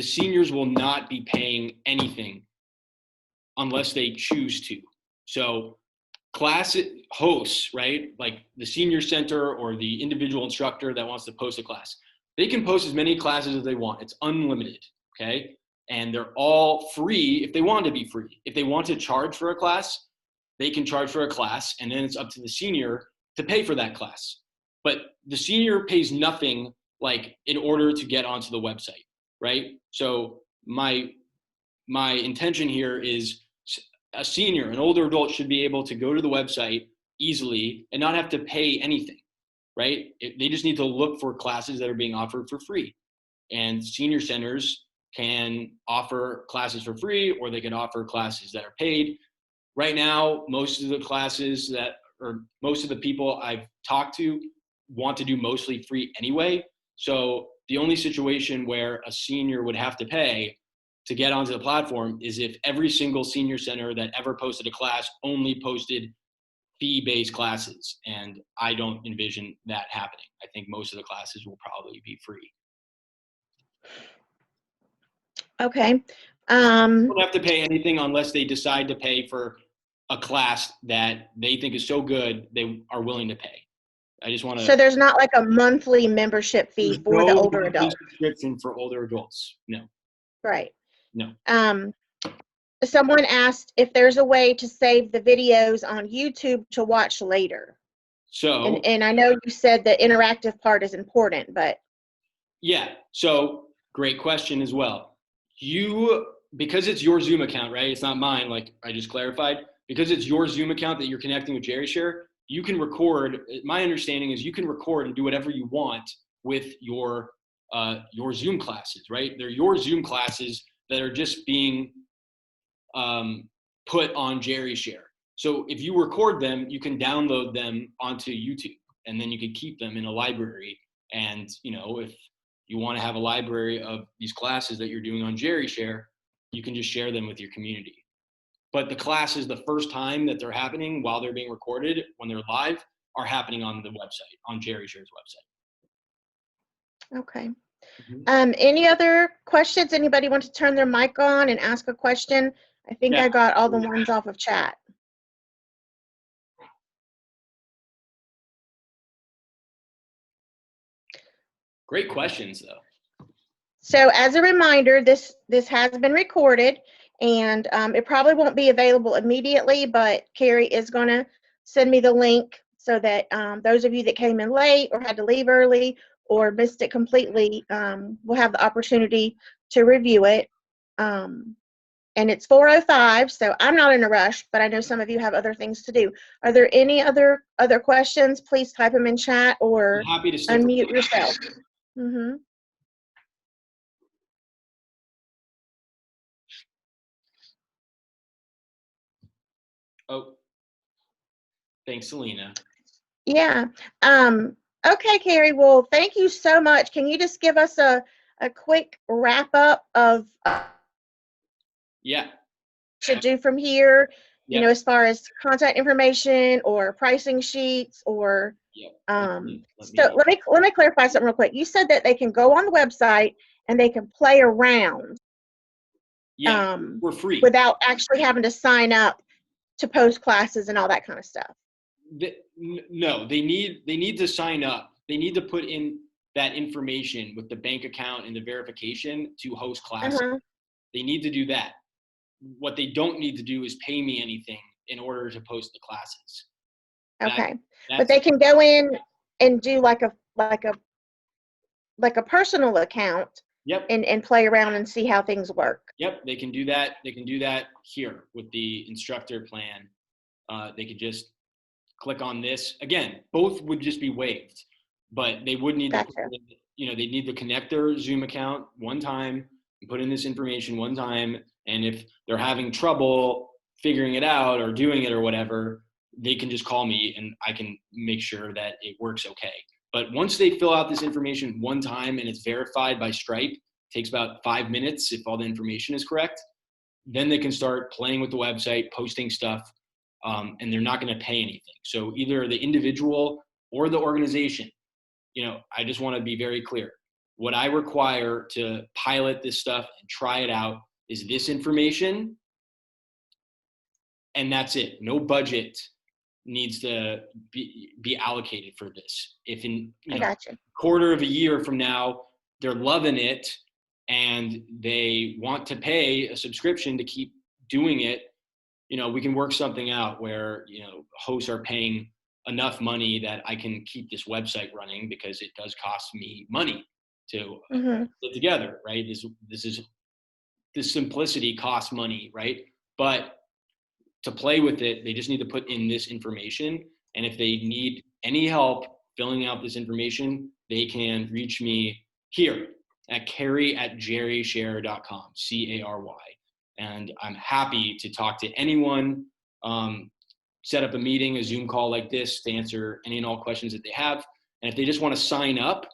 seniors will not be paying anything unless they choose to. So class hosts, right? Like the senior center or the individual instructor that wants to post a class, they can post as many classes as they want. It's unlimited, okay? And they're all free if they want to be free. If they want to charge for a class, they can charge for a class, and then it's up to the senior to pay for that class. But the senior pays nothing like in order to get onto the website, right? So my intention here is a senior, an older adult should be able to go to the website easily and not have to pay anything, right? They just need to look for classes that are being offered for free. And senior centers can offer classes for free, or they can offer classes that are paid. Right now, most of the classes most of the people I've talked to want to do mostly free anyway. So the only situation where a senior would have to pay to get onto the platform is if every single senior center that ever posted a class only posted fee-based classes. And I don't envision that happening. I think most of the classes will probably be free. Okay. They don't have to pay anything unless they decide to pay for a class that they think is so good they are willing to pay. I just want to. So there's not like a monthly membership fee for the older adults. Subscription for older adults. No. Right. No. Someone asked if there's a way to save the videos on YouTube to watch later. So. And I know you said the interactive part is important, but. Yeah. So great question as well. Because it's your Zoom account, right? It's not mine, like I just clarified. Because it's your Zoom account that you're connecting with Gerishare, you can record. My understanding is you can record and do whatever you want with your Zoom classes, right? They're your Zoom classes that are just being put on Gerishare. So if you record them, you can download them onto YouTube, and then you can keep them in a library. And if you want to have a library of these classes that you're doing on Gerishare, you can just share them with your community. But the classes, the first time that they're happening while they're being recorded, when they're live, are happening on the website, on Gerishare's website. Okay. Any other questions? Anybody want to turn their mic on and ask a question? I think I got all the ones off of chat. Great questions, though. So as a reminder, this has been recorded. And it probably won't be available immediately, but Carrie is going to send me the link so that those of you that came in late or had to leave early or missed it completely will have the opportunity to review it. And it's 4:05, so I'm not in a rush, but I know some of you have other things to do. Are there any other questions? Please type them in chat or unmute yourself. Mm-hmm. Oh, thanks, Selena. Yeah. Okay, Carrie. Well, thank you so much. Can you just give us a quick wrap up of Yeah. should do from here? You know, Yep. as far as contact information or pricing sheets or Yep. so let me clarify something real quick. You said that they can go on the website and they can play around Yeah, we're free. without actually having to sign up to post classes and all that kind of stuff. No, they need to sign up. They need to put in that information with the bank account and the verification to host classes. They need to do that. What they don't need to do is pay me anything in order to post the classes. Okay. But they can go in and do like a personal account. Yep. And play around and see how things work. Yep, they can do that. They can do that here with the instructor plan. They could just click on this. Again, both would just be waived, but they would need to, they need to connect their Zoom account one time and put in this information one time. And if they're having trouble figuring it out or doing it or whatever, they can just call me and I can make sure that it works okay. But once they fill out this information one time and it's verified by Stripe, takes about 5 minutes if all the information is correct, then they can start playing with the website, posting stuff, and they're not going to pay anything. So either the individual or the organization, I just want to be very clear. What I require to pilot this stuff and try it out is this information, and that's it. No budget needs to be allocated for this. If in quarter of a year from now, they're loving it and they want to pay a subscription to keep doing it, we can work something out where, hosts are paying enough money that I can keep this website running because it does cost me money to put together, right? This simplicity costs money, right? But to play with it, they just need to put in this information. And if they need any help filling out this information, they can reach me here at Carrie@Gerishare.com, CARY. And I'm happy to talk to anyone, set up a meeting, a Zoom call like this to answer any and all questions that they have. And if they just want to sign up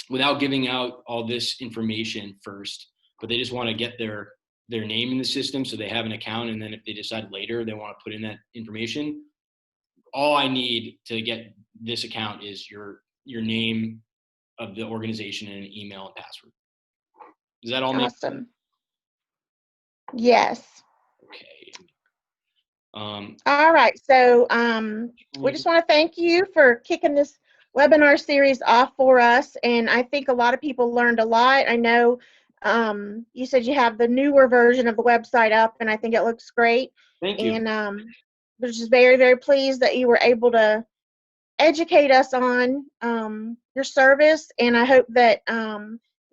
without giving out all this information first, but they just want to get their name in the system so they have an account, and then if they decide later they want to put in that information, all I need to get this account is your name of the organization and an email and password. Does that all make sense? Awesome. Yes. Okay. All right. So we just want to thank you for kicking this webinar series off for us. And I think a lot of people learned a lot. I know you said you have the newer version of the website up, and I think it looks great. Thank you. And we're just very, very pleased that you were able to educate us on your service. And I hope that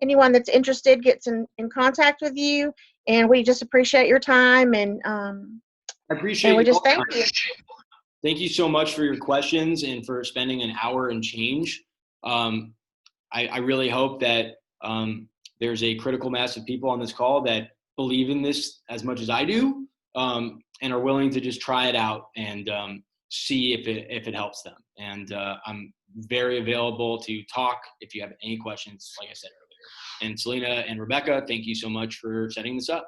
anyone that's interested gets in contact with you. And we just appreciate your time. And I appreciate and we it. just thank you. Thank you so much for your questions and for spending an hour and change. I really hope that there's a critical mass of people on this call that believe in this as much as I do, and are willing to just try it out and see if it helps them. And I'm very available to talk if you have any questions, like I said earlier. And Selena and Rebecca, thank you so much for setting this up.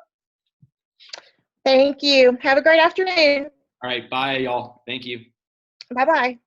Thank you. Have a great afternoon. All right. Bye, y'all. Thank you. Bye-bye.